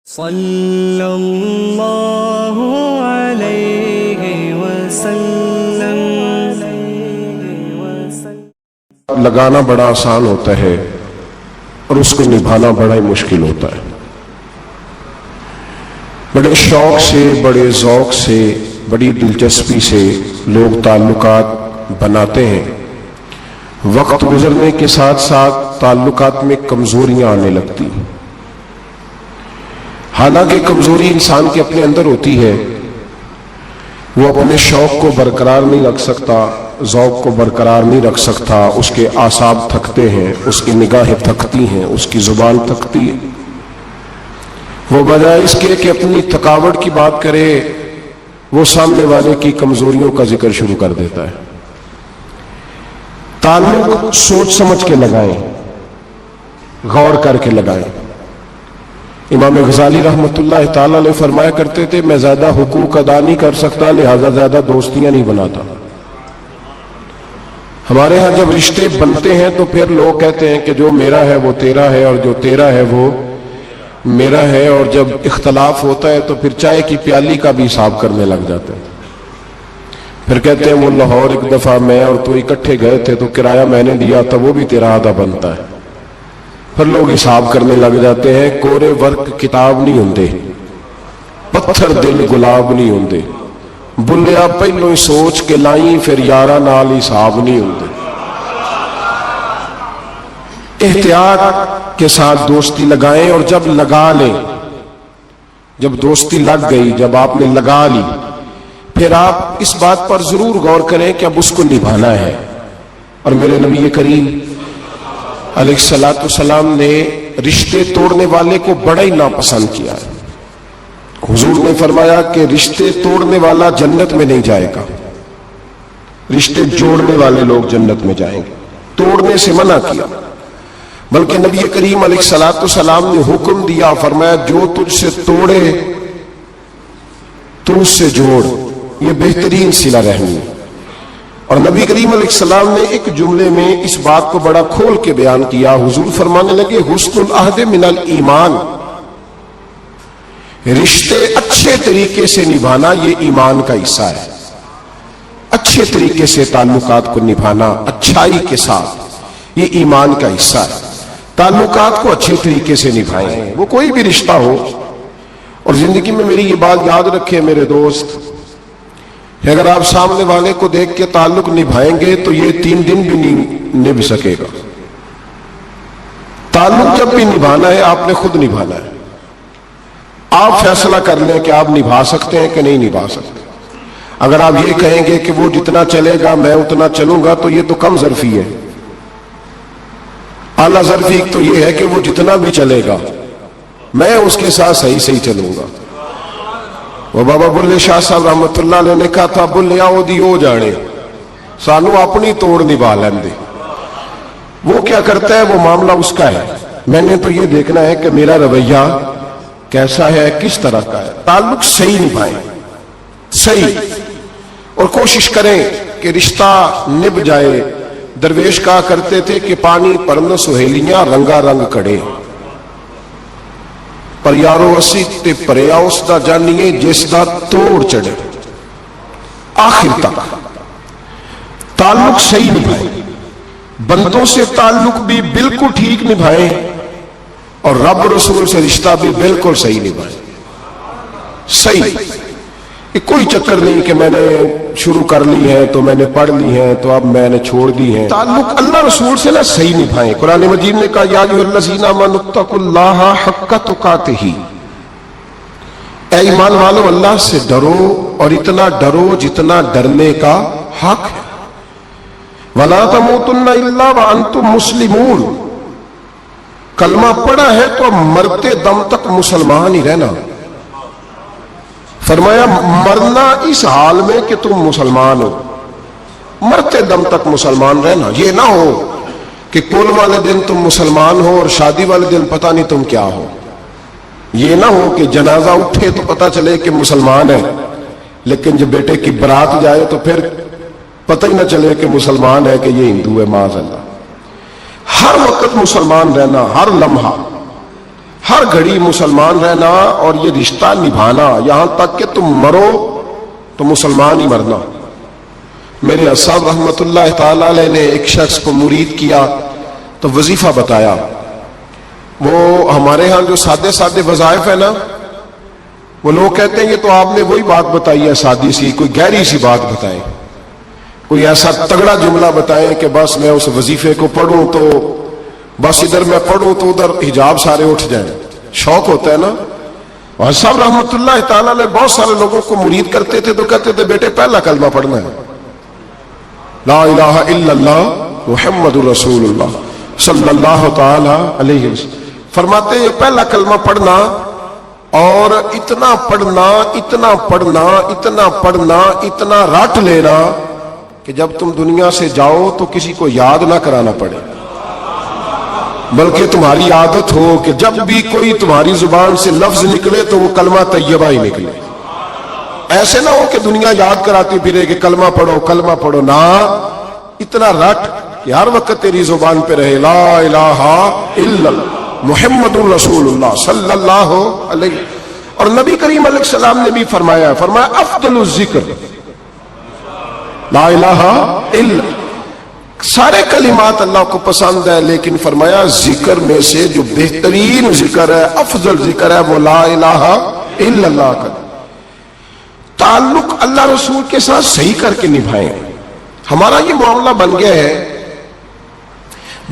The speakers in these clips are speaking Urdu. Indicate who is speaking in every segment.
Speaker 1: صلی اللہ علیہ وسلم۔
Speaker 2: لگانا بڑا آسان ہوتا ہے اور اس کو نبھانا بڑا ہی مشکل ہوتا ہے۔ بڑے شوق سے، بڑے ذوق سے، بڑی دلچسپی سے لوگ تعلقات بناتے ہیں۔ وقت گزرنے کے ساتھ ساتھ تعلقات میں کمزوریاں آنے لگتی ہیں۔ حالانکہ کمزوری انسان کے اپنے اندر ہوتی ہے، وہ اپنے شوق کو برقرار نہیں رکھ سکتا، ذوق کو برقرار نہیں رکھ سکتا، اس کے اعصاب تھکتے ہیں، اس کی نگاہیں تھکتی ہیں، اس کی زبان تھکتی ہے۔ وہ بجائے اس کے کہ اپنی تھکاوٹ کی بات کرے، وہ سامنے والے کی کمزوریوں کا ذکر شروع کر دیتا ہے۔ تعلق سوچ سمجھ کے لگائیں، غور کر کے لگائیں۔ امام غزالی رحمۃ اللہ تعالی علیہ فرمایا کرتے تھے، میں زیادہ حقوق ادا نہیں کر سکتا، لہذا زیادہ دوستیاں نہیں بناتا۔ ہمارے ہاں جب رشتے بنتے ہیں تو پھر لوگ کہتے ہیں کہ جو میرا ہے وہ تیرا ہے اور جو تیرا ہے وہ میرا ہے، اور جب اختلاف ہوتا ہے تو پھر چائے کی پیالی کا بھی حساب کرنے لگ جاتے ہیں۔ پھر کہتے ہیں وہ لاہور ایک دفعہ میں اور تو اکٹھے گئے تھے تو کرایہ میں نے دیا تھا، وہ بھی تیرا آدھا بنتا ہے۔ پھر لوگ حساب کرنے لگ جاتے ہیں۔ کورے ورق کتاب نہیں ہوندے، پتھر دل گلاب نہیں ہوندے، بلیا پہلو ہی سوچ کے لائیں پھر یارہ نال حساب نہیں ہوندے۔ احتیاط کے ساتھ دوستی لگائیں، اور جب لگا لیں، جب دوستی لگ گئی، جب آپ نے لگا لی، پھر آپ اس بات پر ضرور غور کریں کہ اب اس کو نبھانا ہے۔ اور میرے نبی کریم علیہ الصلوۃ والسلام نے رشتے توڑنے والے کو بڑا ہی ناپسند کیا ہے۔ حضور نے فرمایا کہ رشتے توڑنے والا جنت میں نہیں جائے گا، رشتے جوڑنے والے لوگ جنت میں جائیں گے۔ توڑنے سے منع کیا، بلکہ نبی کریم علیہ الصلوۃ والسلام نے حکم دیا، فرمایا جو تجھ سے توڑے تو اس سے جوڑ، یہ بہترین صلہ رحمی ہے۔ اور نبی کریم علیہ السلام نے ایک جملے میں اس بات کو بڑا کھول کے بیان کیا۔ حضور فرمانے لگے، حسن العہد من الایمان، رشتے اچھے طریقے سے نبھانا یہ ایمان کا حصہ ہے۔ اچھے طریقے سے تعلقات کو نبھانا، اچھائی کے ساتھ، یہ ایمان کا حصہ ہے۔ تعلقات کو اچھے طریقے سے نبھائیں، وہ کوئی بھی رشتہ ہو۔ اور زندگی میں میری یہ بات یاد رکھیں میرے دوست، کہ اگر آپ سامنے والے کو دیکھ کے تعلق نبھائیں گے تو یہ 3 دن بھی نہیں نبھ سکے گا۔ تعلق جب بھی نبھانا ہے آپ نے خود نبھانا ہے۔ آپ فیصلہ کر لیں کہ آپ نبھا سکتے ہیں کہ نہیں نبھا سکتے۔ اگر آپ یہ کہیں گے کہ وہ جتنا چلے گا میں اتنا چلوں گا تو یہ تو کم ظرفی ہے۔ اعلیٰ ظرفی تو یہ ہے کہ وہ جتنا بھی چلے گا میں اس کے ساتھ صحیح صحیح چلوں گا۔ وہ بابا بلے شاہ صاحب رحمت اللہ علیہ نے کہا تھا، بلیا او دی او جانے، سانو اپنی توڑ نبھا لین دے۔ وہ کیا کرتا ہے وہ معاملہ اس کا ہے، میں نے تو یہ دیکھنا ہے کہ میرا رویہ کیسا ہے، کس طرح کا ہے۔ تعلق صحیح نبھائیں، صحیح، اور کوشش کریں کہ رشتہ نبھ جائے۔ درویش کہا کرتے تھے کہ پانی پرن سہیلیاں رنگا رنگ کڑے، پر یارو اسی تے پریا اس دا جانیے جس دا توڑ چڑھے۔ آخر تک تعلق صحیح نبھائیں، بندوں سے تعلق بھی بالکل ٹھیک نبھائیں، اور رب رسول سے رشتہ بھی بالکل صحیح نبھائیں۔ صحیح، یہ کوئی چکر نہیں کہ میں نے شروع کر لی ہے تو میں نے پڑھ لی ہے تو اب میں نے چھوڑ دی ہے۔ تعلق اللہ رسول سے نہ صحیح نبھائیں۔ قرآن مجید نے کہا، یا ایھا الذین آمنوا اتقوا اللہ حق تقاتہ، اے ایمان والو اللہ سے ڈرو اور اتنا ڈرو جتنا ڈرنے کا حق ہے۔ ولا تموتن الا وانتم مسلمون، کلمہ پڑھا ہے تو مرتے دم تک مسلمان ہی رہنا۔ فرمایا مرنا اس حال میں کہ تم مسلمان ہو، مرتے دم تک مسلمان رہنا۔ یہ نہ ہو کہ کل والے دن تم مسلمان ہو اور شادی والے دن پتہ نہیں تم کیا ہو۔ یہ نہ ہو کہ جنازہ اٹھے تو پتہ چلے کہ مسلمان ہے، لیکن جب بیٹے کی برات جائے تو پھر پتہ ہی نہ چلے کہ مسلمان ہے کہ یہ ہندو ہے، معاذ اللہ۔ ہر وقت مسلمان رہنا، ہر لمحہ ہر گھڑی مسلمان رہنا اور یہ رشتہ نبھانا یہاں تک کہ تم مرو تو مسلمان ہی مرنا. میرے صاحب رحمت اللہ تعالی علیہ نے ایک شخص کو مرید کیا تو وظیفہ بتایا. وہ ہمارے ہاں جو سادے سادے وظائف ہے نا، وہ لوگ کہتے ہیں یہ تو آپ نے وہی بات بتائی ہے سادی سی، کوئی گہری سی بات بتائیں، کوئی ایسا تگڑا جملہ بتائیں کہ بس میں اس وظیفے کو پڑھوں تو بس ادھر میں پڑھوں تو ادھر حجاب سارے اٹھ جائیں. شوق ہوتا ہے نا. اور صاحب رحمت اللہ تعالیٰ نے بہت سارے لوگوں کو مرید کرتے تھے تو کہتے تھے بیٹے پہلا کلمہ پڑھنا ہے، لا الہ الا اللہ محمد رسول اللہ صلی اللہ تعالی علیہ وسلم. فرماتے ہیں پہلا کلمہ پڑھنا اور اتنا پڑھنا اتنا پڑھنا اتنا پڑھنا اتنا رٹ لینا کہ جب تم دنیا سے جاؤ تو کسی کو یاد نہ کرانا پڑے، بلکہ تمہاری عادت ہو کہ جب بھی کوئی تمہاری زبان سے لفظ نکلے تو وہ کلمہ طیبہ ہی نکلے. ایسے نہ ہو کہ دنیا یاد کراتی پھرے کہ کلمہ پڑھو کلمہ پڑھو. نہ، اتنا رٹ کہ ہر وقت تیری زبان پہ رہے لا الہ الا اللہ محمد رسول اللہ صلی اللہ علیہ. اور نبی کریم علیہ السلام نے بھی فرمایا افضل الذکر لا الہ الا. سارے کلمات اللہ کو پسند ہے، لیکن فرمایا ذکر میں سے جو بہترین ذکر ہے، افضل ذکر ہے، وہ لا الہ الا اللہ کا. تعلق اللہ رسول کے ساتھ صحیح کر کے نبھائیں. ہمارا یہ معاملہ بن گیا ہے،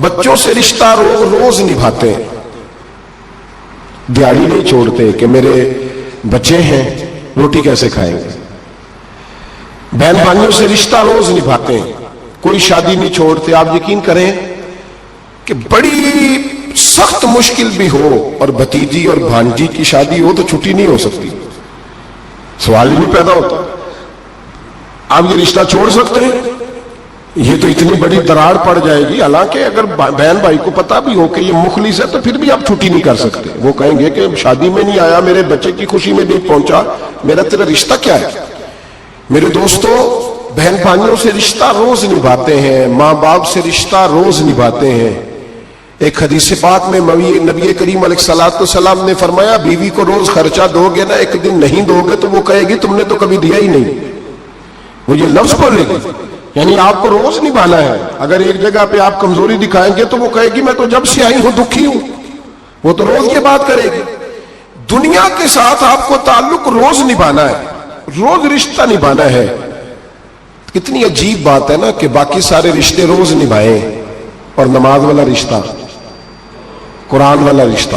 Speaker 2: بچوں سے رشتہ روز روز نبھاتے ہیں، دیہڑی نہیں چھوڑتے کہ میرے بچے ہیں روٹی کیسے کھائیں گے. بہن بھائیوں سے رشتہ روز نبھاتے ہیں، کوئی شادی نہیں چھوڑتے. آپ یقین کریں کہ بڑی سخت مشکل بھی ہو اور بھتیجی اور بھانجی کی شادی ہو تو چھٹی نہیں ہو سکتی، سوال بھی پیدا ہوتا. آپ یہ رشتہ چھوڑ سکتے ہیں؟ یہ تو اتنی بڑی دراڑ پڑ جائے گی. حالانکہ اگر بہن بھائی کو پتا بھی ہو کہ یہ مخلص ہے تو پھر بھی آپ چھٹی نہیں کر سکتے. وہ کہیں گے کہ شادی میں نہیں آیا، میرے بچے کی خوشی میں نہیں پہنچا، میرا تیرا رشتہ کیا ہے. میرے دوستو، بہن بھائیوں سے رشتہ روز نبھاتے ہیں، ماں باپ سے رشتہ روز نبھاتے ہیں. ایک حدیث پاک میں نبی کریم علیہ الصلوۃ والسلام نے فرمایا بیوی کو روز خرچہ دو گے نا، ایک دن نہیں دو گے تو وہ کہے گی تم نے تو کبھی دیا ہی نہیں. وہ یہ لفظ بولے گی، یعنی آپ کو روز نبھانا ہے. اگر ایک جگہ پہ آپ کمزوری دکھائیں گے تو وہ کہے گی میں تو جب سے آئی ہوں دکھی ہوں. وہ تو روز یہ بات کرے گی. دنیا کے ساتھ آپ کو تعلق روز نبھانا ہے، روز رشتہ نبھانا ہے. کتنی عجیب بات ہے نا کہ باقی سارے رشتے روز نبھائیں اور نماز والا رشتہ، قرآن والا رشتہ،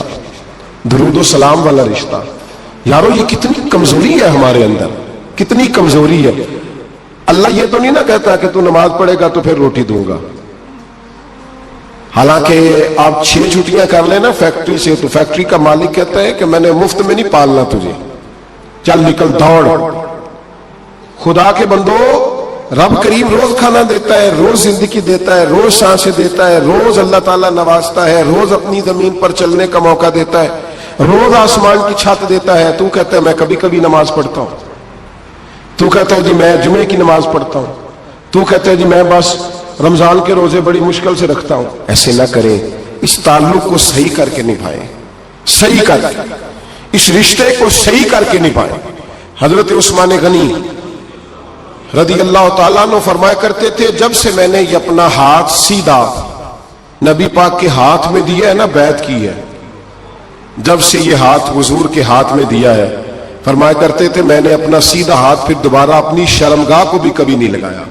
Speaker 2: درود و سلام والا رشتہ. یارو یہ کتنی کمزوری ہے ہمارے اندر، کتنی کمزوری ہے. اللہ یہ تو نہیں نہ کہتا کہ تو نماز پڑھے گا تو پھر روٹی دوں گا. حالانکہ آپ 6 چھٹیاں کر لینا فیکٹری سے تو فیکٹری کا مالک کہتا ہے کہ میں نے مفت میں نہیں پالنا تجھے، چل نکل دوڑ. خدا کے بندو، رب کریم روز کھانا دیتا ہے، روز زندگی دیتا ہے، روز سانسیں دیتا ہے، روز اللہ تعالیٰ نوازتا ہے، روز اپنی زمین پر چلنے کا موقع دیتا ہے، روز آسمان کی چھت دیتا ہے. تو کہتا ہے میں کبھی کبھی نماز پڑھتا ہوں، تو کہتا ہے جی میں جمعے کی نماز پڑھتا ہوں، تو کہتا ہے جی میں بس رمضان کے روزے بڑی مشکل سے رکھتا ہوں. ایسے نہ کریں، اس تعلق کو صحیح کر کے نبھائیں، صحیح کر اس رشتے کو صحیح کر کے نبھائیں. حضرت عثمان غنی رضی اللہ تعالیٰ عنہ فرمایا کرتے تھے جب سے میں نے یہ اپنا ہاتھ سیدھا نبی پاک کے ہاتھ میں دیا ہے نا، بیعت کی ہے، جب سے یہ ہاتھ حضور کے ہاتھ میں دیا ہے، فرمایا کرتے تھے میں نے اپنا سیدھا ہاتھ پھر دوبارہ اپنی شرمگاہ کو بھی کبھی نہیں لگایا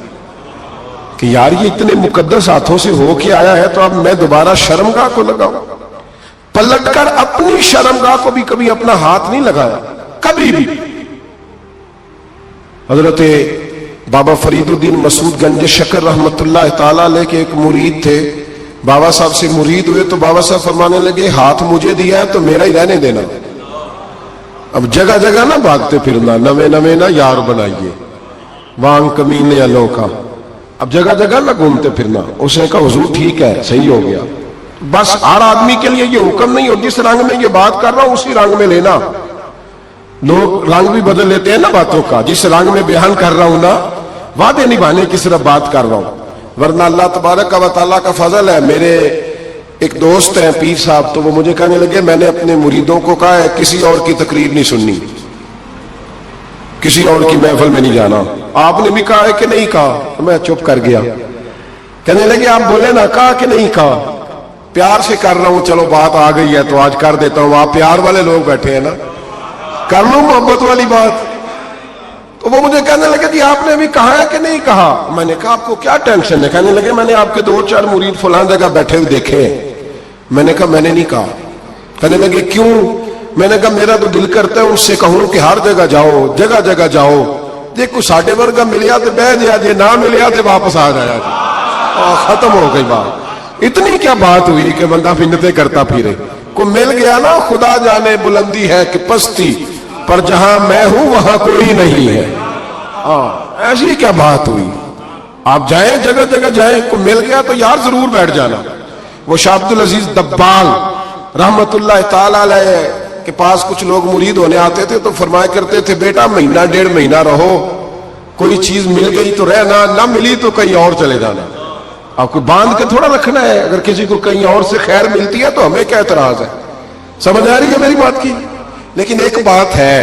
Speaker 2: کہ یار یہ اتنے مقدس ہاتھوں سے ہو کے آیا ہے تو اب میں دوبارہ شرمگاہ کو لگاؤں. پلٹ کر اپنی شرمگاہ کو بھی کبھی اپنا ہاتھ نہیں لگایا، کبھی بھی. حضرت بابا فرید الدین مسعود گنج شکر رحمت اللہ تعالیٰ علیہ کے ایک مرید تھے. بابا صاحب سے مرید ہوئے تو بابا صاحب فرمانے لگے ہاتھ مجھے دیا ہے تو میرا ہی رہنے دینا. اب جگہ جگہ نہ بھاگتے پھرنا، نوے نوے نہ یار بنائیے وانگ کمینے انوکھا. اب جگہ جگہ نہ گھومتے پھرنا. اس نے کہا حضور ٹھیک ہے، صحیح ہو گیا. بس ہر آدمی کے لیے یہ حکم نہیں ہو جس رنگ میں یہ بات کر رہا ہوں اسی رنگ میں لینا. لوگ رنگ بھی بدل لیتے ہیں نا باتوں کا. جس رنگ میں بیان کر رہا ہوں نا، وعدے نبھانے کی صرف بات کر رہا ہوں، ورنہ اللہ تبارک و تعالیٰ کا فضل ہے. میرے ایک دوست ہیں پیر صاحب، تو وہ مجھے کہنے لگے میں نے اپنے مریدوں کو کہا ہے کسی اور کی تقریر نہیں سننی، کسی اور کی محفل میں نہیں جانا۔ آپ نے بھی کہا ہے کہ نہیں کہا؟ میں چپ کر گیا۔ کہنے لگے آپ بولے نا، کہا کہ نہیں کہا؟ پیار سے کر رہا ہوں، چلو بات آ گئی ہے تو آج کر دیتا ہوں، آپ پیار والے لوگ بیٹھے ہیں نا، کر لوں محبت والی بات۔ تو وہ مجھے کہنے لگے جی آپ نے ابھی کہا ہے کہ نہیں کہا؟ میں نے کہا آپ کو کیا ٹینشن ہے؟ کہنے لگے میں نے آپ کے 2-4 مرید فلاں جگہ بیٹھے ہوئے دیکھے ہیں۔ میں نے کہا میں نے نہیں کہا۔ کہنے لگے کیوں؟ میں نے کہا میرا تو دل کرتا ہے ان سے کہوں کہ ہر جگہ جاؤ، جگہ جگہ جاؤ، دیکھو ساڈے ورگا ملیا تو بہ جا، جے نہ ملیا تو واپس آ جایا جی، ختم ہو گئی بات۔ اتنی کیا بات ہوئی کہ بندہ منتیں کرتا پھرے؟ کو مل گیا نا، خدا جانے بلندی ہے کہ پستی، پر جہاں میں ہوں وہاں کوئی نہیں ہے۔ ایسی کیا بات ہوئی؟ آپ جائیں جگہ جگہ جائیں، کو مل گیا تو یار ضرور بیٹھ جانا۔ وہ شاہ عبد العزیز دبال رحمت اللہ تعالی علیہ کے پاس کچھ لوگ مرید ہونے آتے تھے تو فرمایا کرتے تھے بیٹا 1-1.5 مہینہ رہو، کوئی چیز مل گئی تو رہنا، نہ ملی تو کہیں اور چلے جانا۔ آپ کو باندھ کے تھوڑا رکھنا ہے، اگر کسی کو کہیں اور سے خیر ملتی ہے تو ہمیں کیا اعتراض ہے؟ سمجھ آ رہی ہے میری بات کی؟ لیکن ایک بات ہے،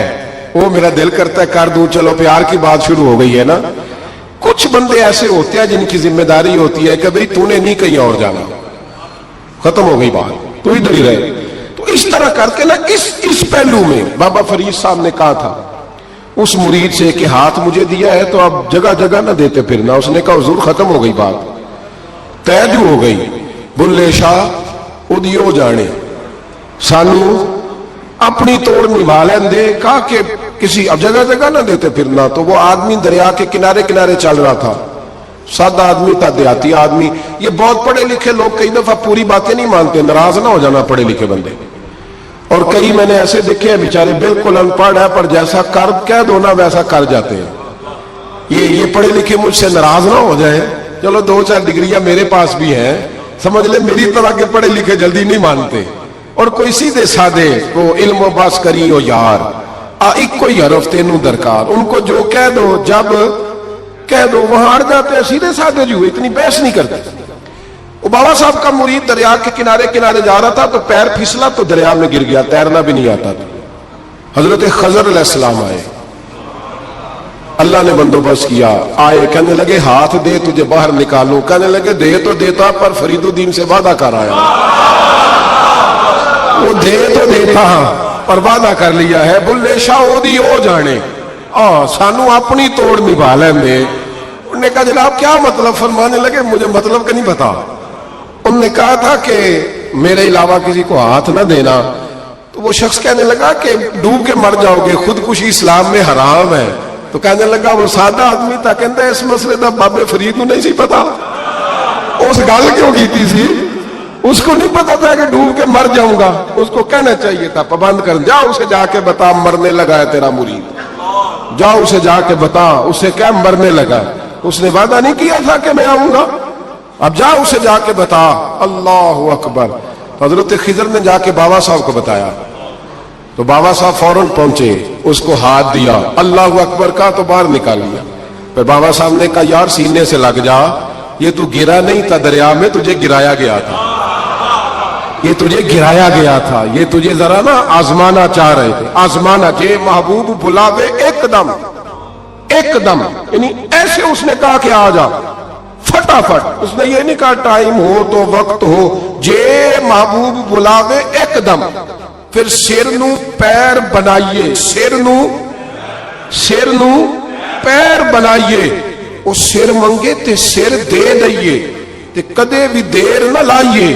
Speaker 2: وہ میرا دل کرتا ہے کر دوں، چلو پیار کی بات شروع ہو گئی ہے نا۔ کچھ بندے ایسے ہوتے ہیں جن کی ذمہ داری ہوتی ہے کہ بھئی تو نے نہیں کہیں اور جانا، ختم ہو گئی بات، تو ادھر ہی رہے۔ تو اس طرح کر کے نا اس پہلو میں بابا فرید صاحب نے کہا تھا اس مرید سے کہ ہاتھ مجھے دیا ہے تو اب جگہ جگہ نہ دیتے پھرنا۔ اس نے کہا حضور ختم ہو گئی بات، طے جو ہو گئی، بلے شاہ ادیو جانے، سانو اپنی توڑ نبھا لین دے۔ کہا کہ کسی اب جگہ جگہ نہ دیتے پھرنا۔ تو وہ آدمی دریا کے کنارے کنارے چل رہا تھا، سادہ آدمی تھا، دیہاتی آدمی۔ یہ بہت پڑھے لکھے لوگ کئی دفعہ پوری باتیں نہیں مانتے، ناراض نہ ہو جانا پڑھے لکھے بندے، اور کئی میں نے ایسے دیکھے ہیں بیچارے بالکل ان پڑھ ہے پر جیسا کر کہہ دو نا ویسا کر جاتے ہیں۔ یہ پڑھے لکھے مجھ سے ناراض نہ ہو جائیں، چلو 2-4 ڈگریاں میرے پاس بھی ہیں، سمجھ لے میری طرح کے پڑھے لکھے جلدی نہیں مانتے، اور کوئی سیدھے سادے کو علم و بس کری ہو یار ایک کوئی حرف تینوں درکار، ان کو جو کہہ دو جب کہہ دو وہاں اڑ جاتے ہیں، سیدھے سادے جو اتنی بحث نہیں کرتے۔ وہ بابا صاحب کا مرید دریا کے کنارے کنارے جا رہا تھا تو پیر پھسلا تو دریا میں گر گیا، تیرنا بھی نہیں آتا تھا۔ حضرت خضر علیہ السلام آئے، اللہ نے بندوبست کیا، آئے، کہنے لگے ہاتھ دے تجھے باہر نکالوں۔ کہنے لگے دے تو دیتا پر فرید الدین سے وعدہ کر آیا۔ وہ دے تو دیتا پر وعدہ کر لیا ہے، بلے شاہ اودی ہو جانے، سانو اپنی توڑ نبھا لیں دے۔ انہوں نے کہا جناب کیا مطلب؟ فرمانے لگے مجھے مطلب کا نہیں پتا۔ انہوں نے کہا تھا کہ میرے علاوہ کسی کو ہاتھ نہ دینا۔ تو وہ شخص کہنے لگا کہ ڈوب کے مر جاؤ گے، خودکشی اسلام میں حرام ہے۔ تو کہنے لگا وہ سادہ آدمی تھا، کہتا ہے اس مسئلے دا بابے فرید نہیں سی پتا، اس گل کیوں کیتی سی؟ اس کو نہیں پتا تھا کہ ڈوب کے مر جاؤں گا، اس کو کہنا چاہیے تھا پابند کر، جا اسے جا کے بتا مرنے لگا ہے تیرا مرید، جا اسے جا کے بتا، اسے کیا مرنے لگا، اس نے وعدہ نہیں کیا تھا کہ میں آؤں گا، اب جا اسے جا کے بتا۔ اللہ اکبر۔ حضرت خضر نے جا کے بابا صاحب کو بتایا تو بابا صاحب فوراً پہنچے، اس کو ہاتھ دیا، اللہ اکبر کہا تو باہر نکال لیا۔ پھر بابا صاحب نے کہا یار سینے سے لگ جا، یہ تو گرا نہیں تھا دریا میں، تجھے گرایا گیا تھا، یہ تجھے گرایا گیا تھا، یہ تجھے ذرا نا آزمانا چاہ رہے تھے، آزمانا کہ محبوب بلاوے ایک دم، یعنی ایسے اس نے کہا کہ آ جا فٹافٹ، اس نے یہ نہیں کہا ٹائم ہو تو وقت ہو، جے محبوب بلاوے ایک دم۔ پھر سر نو پیر بنائیے، سر نو پیر بنائیے، وہ سر منگے تے سر دے دئیے، تے کدے بھی دیر نہ لائیے،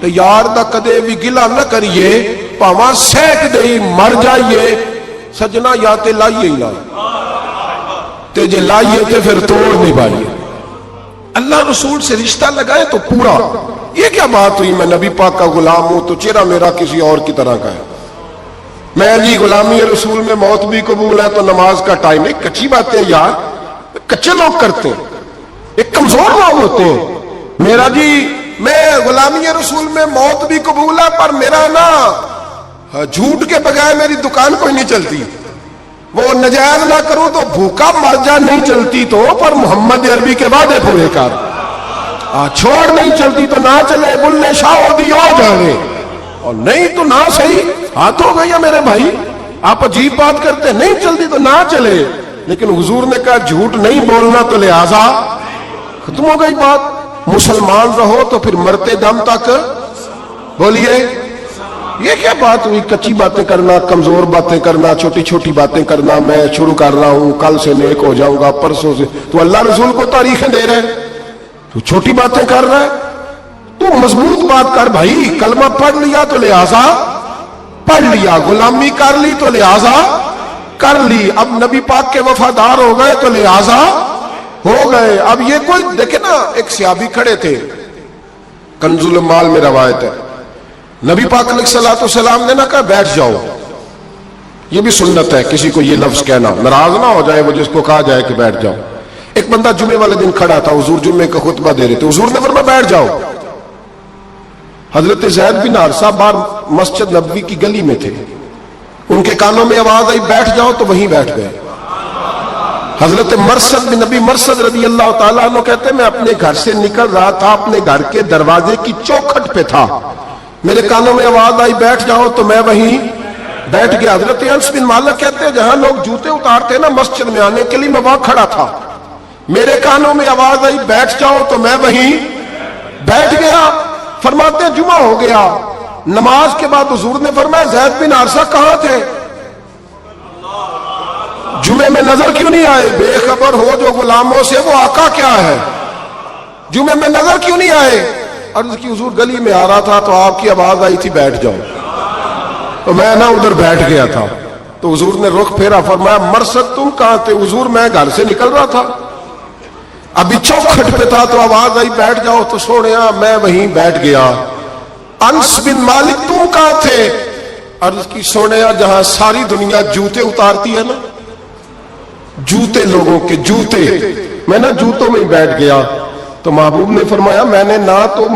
Speaker 2: تے یار دا کدے بھی گلا نہ کریے، پاواں سینک دئی مر جائیے، سجنا یا تے لائیے ہی نہ، تے جے لائیے تے پھر توڑ نہیں پائیے۔ اللہ رسول سے رشتہ لگائے تو پورا۔ یہ کیا بات ہوئی میں نبی پاک کا غلام ہوں تو چہرہ میرا کسی اور کی طرح کا ہے، میں جی غلامی رسول میں موت بھی قبول ہے تو نماز کا ٹائم ہے، کچی باتیں یار، کچے لوگ کرتے ہیں، ایک کمزور لوگ ہوتے ہیں۔ میرا جی میں غلامی رسول میں موت بھی قبول ہے پر میرا نا جھوٹ کے بغیر میری دکان کوئی نہیں چلتی، وہ نجائز نہ کروں تو بھوکا مر جا نہیں چلتی تو، پر محمد عربی کے وعدے پورے کر، چھوڑ نہیں چلتی تو نہ چلے، بلے شاہ دی ہو جانے، اور نہیں تو نہ صحیح، ہاتھ ہو گئی میرے بھائی، آپ عجیب بات کرتے، نہیں چلتی تو نہ چلے، لیکن حضور نے کہا جھوٹ نہیں بولنا، تو لہذا ختم ہو گئی بات۔ مسلمان رہو تو پھر مرتے دم تک بولیے، یہ کیا بات ہوئی؟ کچی باتیں کرنا، کمزور باتیں کرنا، چھوٹی چھوٹی باتیں کرنا، میں شروع کر رہا ہوں، کل سے نیک ہو جاؤں گا، پرسوں سے، تو اللہ رسول کو تاریخیں دے رہے، تو چھوٹی باتیں کر رہا ہے، تو مضبوط بات کر بھائی، کلمہ پڑھ لیا تو لہذا پڑھ لیا، غلامی کر لی تو لہذا کر لی، اب نبی پاک کے وفادار ہو گئے تو لہذا ہو گئے۔ اب یہ کوئی دیکھے نا، ایک صحابی کھڑے تھے، کنز المال میں روایت ہے، نبی پاک علیہ الصلوۃ والسلام نے نہ کہا بیٹھ جاؤ، یہ بھی سنت ہے کسی کو یہ لفظ کہنا، ناراض نہ ہو جائے وہ جس کو کہا جائے کہ بیٹھ جاؤ۔ ایک بندہ جمعے والے دن کھڑا تھا، حضور جمعے کا خطبہ دے رہے تھے، حضور نے فرمایا بیٹھ جاؤ۔ حضرت زید بن حارثہ باہر مسجد نبوی کی گلی میں تھے، ان کے کانوں میں آواز آئی بیٹھ جاؤ، تو وہیں بیٹھ گئے۔ حضرت مرثد بن نبی مرثد رضی اللہ تعالیٰ عنہ کہتے ہیں میں اپنے گھر سے نکل رہا تھا، اپنے گھر کے دروازے کی چوکھٹ پہ تھا، میرے کانوں میں آواز آئی بیٹھ جاؤ، تو میں وہیں بیٹھ گیا۔ حضرت انس بن مالک کہتے ہیں جہاں لوگ جوتے اتارتے نا مسجد میں آنے کے لیے، میں وہاں کھڑا تھا، میرے کانوں میں آواز آئی بیٹھ جاؤ، تو میں وہیں بیٹھ گیا۔ فرماتے ہیں جمعہ ہو گیا، نماز کے بعد حضور نے فرمایا زید بن حارثہ کہاں تھے؟ جمعے میں نظر کیوں نہیں آئے؟ بے خبر ہو جو غلاموں سے وہ آقا کیا ہے، جمعے میں نظر کیوں نہیں آئے؟ عرض کی حضور گلی میں آ رہا تھا تو آپ کی آواز آئی تھی بیٹھ جاؤ، تو میں نا ادھر بیٹھ گیا تھا، تو حضور نے رخ پھیرا، فرمایا مرثد تم کہاں تھے؟ حضور میں گھر سے نکل رہا تھا، ابھی چوکھٹ پہ تھا تو آواز آئی بیٹھ جاؤ، تو سونیا میں وہیں بیٹھ گیا۔ انس بن مالک تم کہاں تھے؟ عرض کی سونیا جہاں ساری دنیا جوتے اتارتی ہے نا، جوتے لوگوں کے جوتے، میں نا جوتوں میں ہی بیٹھ گیا۔ تو محبوب نے فرمایا میں نے نہ تو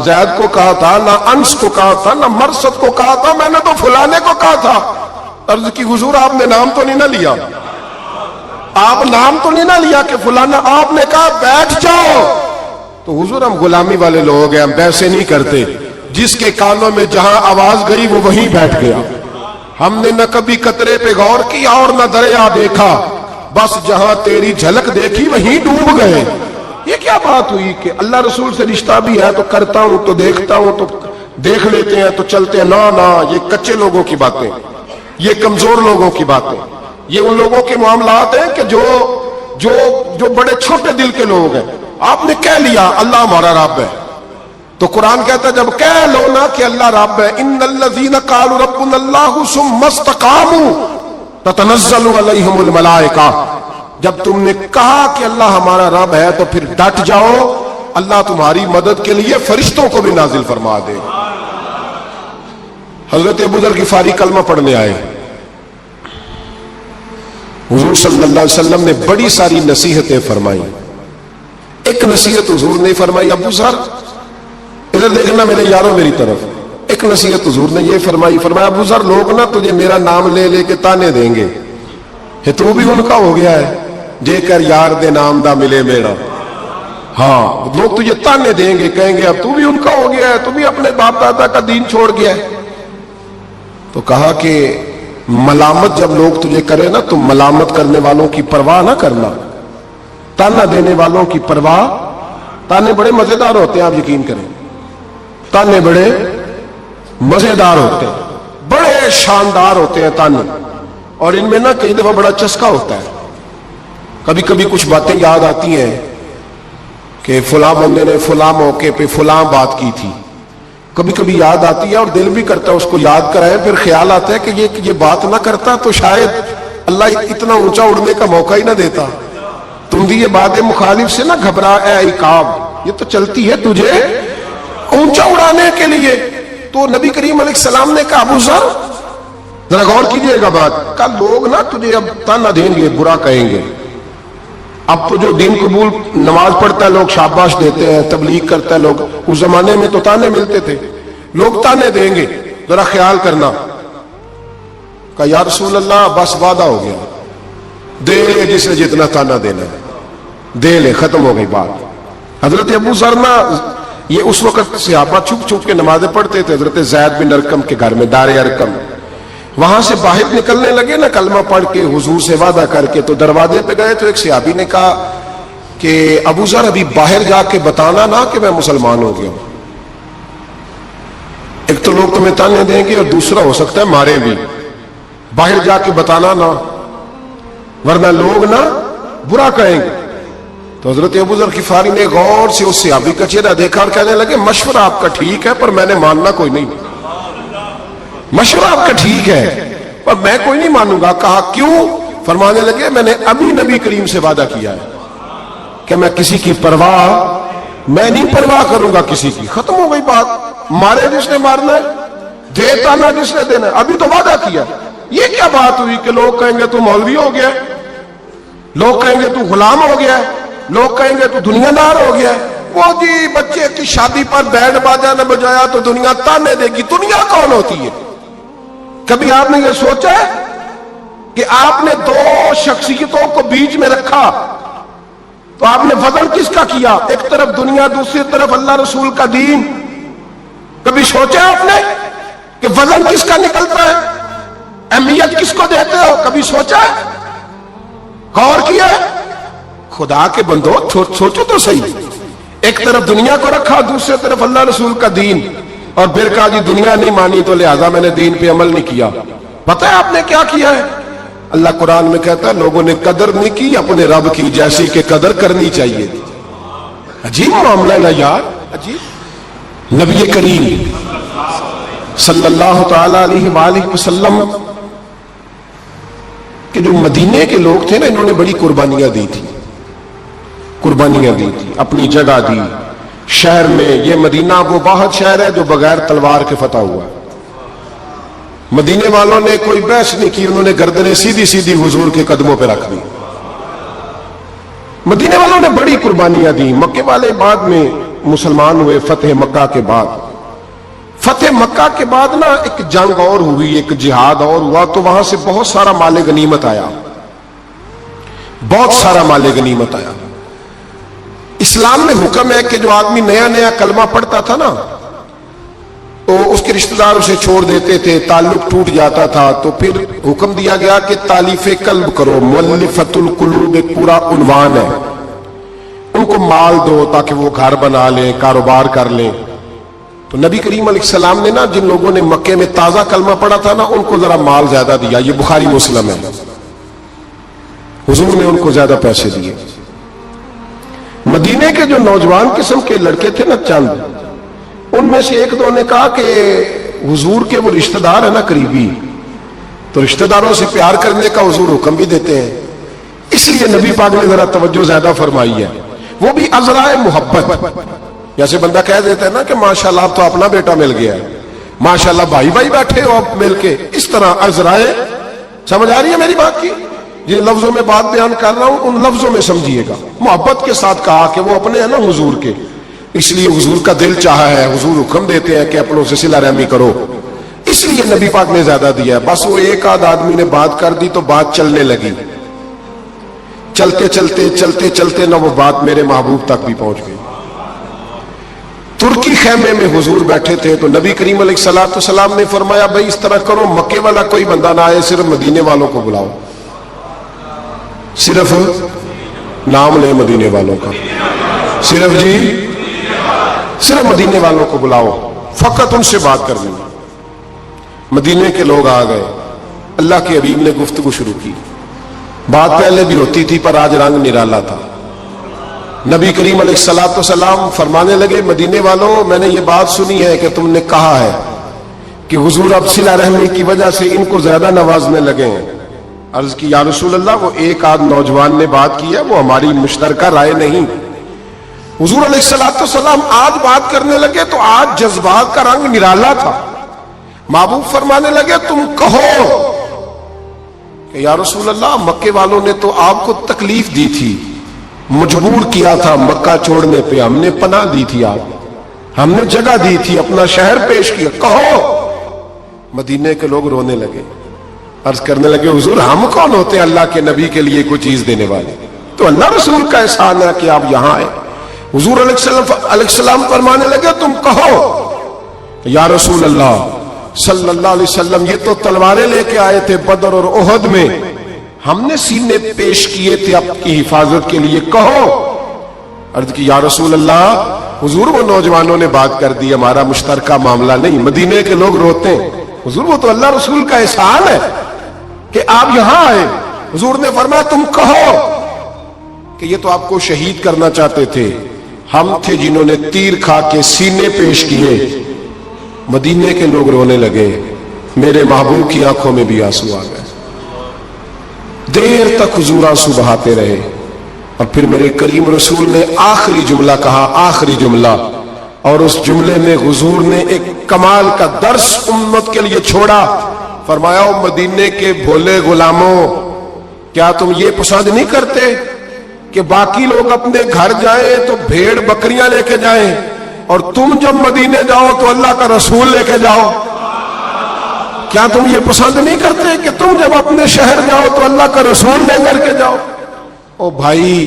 Speaker 2: زید کو کہا تھا، نہ انس کو کہا تھا، نہ مرثد کو کہا تھا، میں نے تو فلانے کو کہا تھا۔ عرض کی حضور آپ نے نام تو نہیں نہ لیا، آپ نام تو نہیں نہ لیا کہ فلانا، آپ نے کہا بیٹھ جاؤ۔ تو حضور ہم غلامی والے لوگ ہیں، ہم ویسے نہیں کرتے، جس کے کانوں میں جہاں آواز گئی وہ وہیں بیٹھ گیا، ہم نے نہ کبھی قطرے پہ غور کیا اور نہ دریا دیکھا، بس جہاں تیری جھلک دیکھی وہیں ڈوب گئے۔ یہ کیا بات ہوئی کہ اللہ رسول سے رشتہ بھی ہے تو کرتا ہوں، تو دیکھتا ہوں، تو دیکھ لیتے ہیں تو چلتے ہیں، نہ یہ کچے لوگوں کی باتیں، یہ کمزور لوگوں کی باتیں، یہ ان لوگوں کے معاملات ہیں کہ جو بڑے چھوٹے دل کے لوگ ہیں۔ آپ نے کہہ لیا اللہ ہمارا رب ہے، تو قرآن کہتا ہے جب کہہ لو نا کہ اللہ رب ہے، ان الذین قالوا ربنا اللہ ثم استقاموا تتنزل علیہم الملائکہ، جب تم نے کہا کہ اللہ ہمارا رب ہے تو پھر ڈٹ جاؤ، اللہ تمہاری مدد کے لیے فرشتوں کو بھی نازل فرما دے۔ حضرت ابو ذر غفاری کلمہ پڑھنے آئے، حضور صلی اللہ علیہ وسلم نے بڑی ساری نصیحتیں فرمائی، ایک نصیحت حضور نے فرمائی، ابو ذر ادھر دیکھنا میرے یاروں میری طرف، ایک نصیحت حضور نے یہ فرمائی، فرمایا ابو ذر لوگ نا تجھے میرا نام لے لے کے تانے دیں گے، تو بھی ان کا ہو گیا ہے، جے کر یار دے نام دا ملے میرا، ہاں لوگ تجھے تانے دیں گے، کہیں گے اب تو بھی ان کا ہو گیا ہے، تو بھی اپنے باپ دادا کا دین چھوڑ گیا ہے۔ تو کہا کہ ملامت جب لوگ تجھے کرے نا تو ملامت کرنے والوں کی پرواہ نہ کرنا، تانا دینے والوں کی پرواہ، تانے بڑے مزیدار ہوتے ہیں، آپ یقین کریں، تانے بڑے مزیدار ہوتے ہیں، بڑے شاندار ہوتے ہیں تانے، اور ان میں نا کئی دفعہ بڑا چسکا ہوتا ہے، کبھی کبھی کچھ باتیں یاد آتی ہیں کہ فلاں بندے نے فلاں موقع پہ فلاں بات کی تھی، کبھی کبھی یاد آتی ہے اور دل بھی کرتا ہے اس کو یاد کرائے، پھر خیال آتا ہے کہ یہ بات نہ کرتا تو شاید اللہ اتنا اونچا اڑنے کا موقع ہی نہ دیتا، تم بھی یہ بات مخالف سے نہ گھبرا اے عقاب، یہ تو چلتی ہے تجھے اونچا اڑانے کے لیے۔ تو نبی کریم علیہ السلام نے کہا ابو ذر ذرا غور کیجئے گا بات، کل لوگ نا تجھے اب تانا دیں گے، برا کہیں گے، اب تو جو دین قبول نماز پڑھتا ہے لوگ شاباش دیتے ہیں، تبلیغ کرتا ہے لوگ، اس زمانے میں تو تانے ملتے تھے، لوگ تانے دیں گے، ذرا خیال کرنا۔ کہا یا رسول اللہ بس وعدہ ہو گیا، دے لے جسے جتنا تانا دینا ہے، دے لے، ختم ہو گئی بات۔ حضرت ابو ذر نا یہ اس وقت صحابہ چھپ چھپ کے نمازیں پڑھتے تھے حضرت زید بن ارقم کے گھر میں، دار ارقم. وہاں سے باہر نکلنے لگے نا کلمہ پڑھ کے حضور سے وعدہ کر کے، تو دروازے پہ گئے تو ایک صحابی نے کہا کہ ابو ذر ابھی باہر جا کے بتانا نا کہ میں مسلمان ہو گیا ہوں. ایک تو لوگ تمہیں تانے دیں گے اور دوسرا ہو سکتا ہے مارے بھی. باہر جا کے بتانا نا ورنہ لوگ نا برا کہیں گے. تو حضرت ابو ذر غفاری نے غور سے اس صحابی کا چہرہ دیکھا اور کہنے لگے مشورہ آپ کا ٹھیک ہے پر میں نے ماننا کوئی نہیں. مشورہ آپ کا ٹھیک ہے پر میں کوئی نہیں مانوں گا. کہا کیوں؟ فرمانے لگے میں نے ابھی نبی کریم سے وعدہ کیا ہے کہ میں کسی کی پرواہ میں نہیں پرواہ کروں گا کسی کی. ختم ہو گئی بات. مارے جس نے مارنا ہے، دیتا نہ جس نے دینا ہے. ابھی تو وعدہ کیا. یہ کیا بات ہوئی کہ لوگ کہیں گے تو مولوی ہو گیا ہے، لوگ کہیں گے تو غلام ہو گیا ہے، لوگ کہیں گے تو دنیا دار ہو گیا ہے. وہ جی بچے کی شادی پر بینڈ باجا نہ بجایا تو دنیا تانے دے گی. دنیا کون ہوتی ہے؟ کبھی آپ نے یہ سوچا ہے کہ آپ نے دو شخصیتوں کو بیچ میں رکھا تو آپ نے وزن کس کا کیا؟ ایک طرف دنیا، دوسری طرف اللہ رسول کا دین. کبھی سوچا آپ نے کہ وزن کس کا نکلتا ہے؟ اہمیت کس کو دیتے ہو؟ کبھی سوچا ہے؟ غور کیا ہے؟ خدا کے بندو سوچو تو صحیح. ایک طرف دنیا کو رکھا، دوسری طرف اللہ رسول کا دین، اور پھر کہا جی دنیا نہیں مانی تو لہذا میں نے دین پہ عمل نہیں کیا. پتہ ہے آپ نے کیا کیا ہے؟ اللہ قرآن میں کہتا ہے لوگوں نے قدر نہیں کی اپنے رب کی جیسی کہ قدر کرنی چاہیے تھی. عجیب معاملہ ہے نا یار، عجیب. نبی کریم صلی اللہ تعالی علیہ وآلہ وسلم کہ جو مدینے کے لوگ تھے نا، انہوں نے بڑی قربانیاں دی تھی، قربانیاں دی تھی، اپنی جگہ دی. شہر میں یہ مدینہ وہ واحد شہر ہے جو بغیر تلوار کے فتح ہوا ہے. مدینے والوں نے کوئی بحث نہیں کی، انہوں نے گردنیں سیدھی سیدھی حضور کے قدموں پہ رکھ دی. مدینے والوں نے بڑی قربانیاں دی. مکے والے بعد میں مسلمان ہوئے فتح مکہ کے بعد. فتح مکہ کے بعد نا ایک جنگ اور ہوئی، ایک جہاد اور ہوا، تو وہاں سے بہت سارا مال غنیمت آیا، بہت سارا مال غنیمت آیا. اسلام میں حکم ہے کہ جو آدمی نیا نیا کلمہ پڑھتا تھا نا تو اس کے رشتہ دار اسے چھوڑ دیتے تھے، تعلق ٹوٹ جاتا تھا. تو پھر حکم دیا گیا کہ تالیف قلب کرو. مؤلفۃ القلوب ایک پورا عنوان ہے. ان کو مال دو تاکہ وہ گھر بنا لیں، کاروبار کر لیں. تو نبی کریم علیہ السلام نے نا جن لوگوں نے مکے میں تازہ کلمہ پڑھا تھا نا ان کو ذرا مال زیادہ دیا. یہ بخاری مسلم ہے. حضور نے ان کو زیادہ پیسے دیے. مدینے کے جو نوجوان قسم کے لڑکے تھے نا چند، ان میں سے ایک دو نے کہا کہ حضور کے وہ رشتہ دار ہیں نا قریبی، تو رشتہ داروں سے پیار کرنے کا حضور حکم بھی دیتے ہیں، اس لیے نبی پاک نے ذرا توجہ زیادہ فرمائی ہے. وہ بھی عذرائے محبت. جیسے بندہ کہہ دیتا ہے نا کہ ماشاءاللہ اب تو اپنا بیٹا مل گیا ہے، ماشاءاللہ بھائی بھائی بیٹھے ہو اب مل کے، اس طرح عذرائے. سمجھ آ رہی ہے میری بات کی؟ جن لفظوں میں بات بیان کر رہا ہوں ان لفظوں میں سمجھیے گا. محبت کے ساتھ کہا کہ وہ اپنے ہیں نا حضور کے، اس لیے حضور کا دل چاہا ہے، حضور حکم دیتے ہیں کہ اپنوں سے صلہ رحمی کرو، اس لیے نبی پاک نے زیادہ دیا ہے. بس وہ ایک آدھ آدمی نے بات کر دی تو بات چلنے لگی. چلتے چلتے چلتے چلتے نہ وہ بات میرے محبوب تک بھی پہنچ گئی. ترکی خیمے میں حضور بیٹھے تھے تو نبی کریم علیہ الصلوۃ والسلام نے فرمایا بھائی اس طرح کرو، مکے والا کوئی بندہ نہ آئے، صرف مدینے والوں کو بلاؤ. صرف نام لے مدینے والوں کا، صرف جی صرف مدینے والوں کو بلاؤ، فقط ان سے بات کرنی. مدینے کے لوگ آ گئے. اللہ کے حبیب نے گفتگو شروع کی. بات پہلے بھی ہوتی تھی پر آج رنگ نرالا تھا. نبی کریم علیہ الصلوۃ والسلام فرمانے لگے مدینے والوں، میں نے یہ بات سنی ہے کہ تم نے کہا ہے کہ حضور اب صلہ رحمی کی وجہ سے ان کو زیادہ نوازنے لگے ہیں. عرض کی یا رسول اللہ وہ ایک آدھ نوجوان نے بات کی ہے، وہ ہماری مشترکہ رائے نہیں. حضور علیہ الصلوۃ والسلام آج بات کرنے لگے تو آج جذبات کا رنگ نرالا تھا. محبوب فرمانے لگے تم کہو کہ یا رسول اللہ مکے والوں نے تو آپ کو تکلیف دی تھی، مجبور کیا تھا مکہ چھوڑنے پہ، ہم نے پناہ دی تھی، آپ ہم نے جگہ دی تھی، اپنا شہر پیش کیا، کہو. مدینے کے لوگ رونے لگے. عرض کرنے لگے حضور ہم کون ہوتے ہیں اللہ کے نبی کے لیے کوئی چیز دینے والے؟ تو اللہ رسول کا احسان ہے کہ آپ یہاں آئے. حضور علیہ السلام فرمانے لگے تم کہو یا رسول اللہ صلی اللہ علیہ وسلم یہ تو تلواریں لے کے آئے تھے بدر اور احد میں، ہم نے سینے پیش کیے تھے آپ کی حفاظت کے لیے، کہو۔ عرض کی یا رسول اللہ حضور وہ نوجوانوں نے بات کر دی، ہمارا مشترکہ معاملہ نہیں، مدینے کے لوگ روتے ہیں، حضور وہ تو اللہ رسول کا احسان ہے کہ آپ یہاں آئے۔ حضور نے فرمایا تم کہو کہ یہ تو آپ کو شہید کرنا چاہتے تھے، ہم تھے جنہوں نے تیر کھا کے سینے پیش کیے۔ مدینے کے لوگ رونے لگے، میرے محبوب کی آنکھوں میں بھی آنسو آ گئے، دیر تک حضور آنسو بہاتے رہے، اور پھر میرے کریم رسول نے آخری جملہ کہا، آخری جملہ، اور اس جملے میں حضور نے ایک کمال کا درس امت کے لیے چھوڑا۔ فرمایا او مدینے کے بھولے غلاموں، کیا تم یہ پسند نہیں کرتے کہ باقی لوگ اپنے گھر جائیں تو بھیڑ بکریاں لے کے جائیں، اور تم جب مدینے جاؤ تو اللہ کا رسول لے کے جاؤ؟ کیا تم یہ پسند نہیں کرتے کہ تم جب اپنے شہر جاؤ تو اللہ کا رسول لے کر کے جاؤ؟ او بھائی،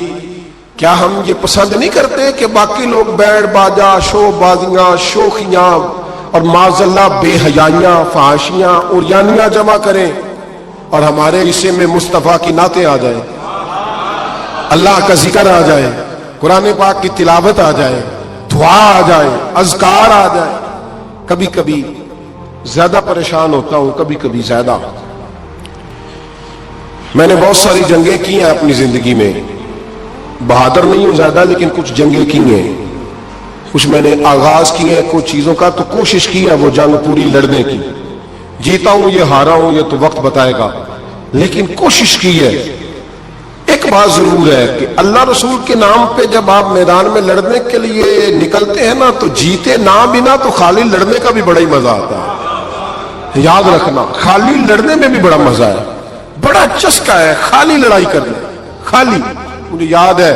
Speaker 2: کیا ہم یہ پسند نہیں کرتے کہ باقی لوگ بیڑ باجا، شو بازیاں، شوخیاں اور معاذ اللہ بے حیائیاں، فحاشیاں اور یانیاں جمع کریں، اور ہمارے حصے میں مصطفیٰ کی نعتیں آ جائیں، اللہ کا ذکر آ جائے، قرآن پاک کی تلاوت آ جائے، دعا آ جائے، اذکار آ جائے؟ کبھی کبھی زیادہ پریشان ہوتا ہوں، کبھی کبھی زیادہ۔ میں نے بہت ساری جنگیں کی ہیں اپنی زندگی میں، بہادر نہیں ہوں زیادہ، لیکن کچھ جنگیں کی ہیں، کچھ میں نے آغاز کی ہیں کچھ چیزوں کا، تو کوشش کی ہے وہ جنگ پوری لڑنے کی۔ جیتا ہوں یہ ہارا ہوں یہ تو وقت بتائے گا، لیکن کوشش کی ہے۔ ایک بات ضرور ہے کہ اللہ رسول کے نام پہ جب آپ میدان میں لڑنے کے لیے نکلتے ہیں نا، تو جیتے نہ بنا تو خالی لڑنے کا بھی بڑا ہی مزہ آتا ہے۔ یاد رکھنا، خالی لڑنے میں بھی بڑا مزہ ہے، بڑا چسکا ہے خالی لڑائی کرنے، خالی۔ مجھے یاد ہے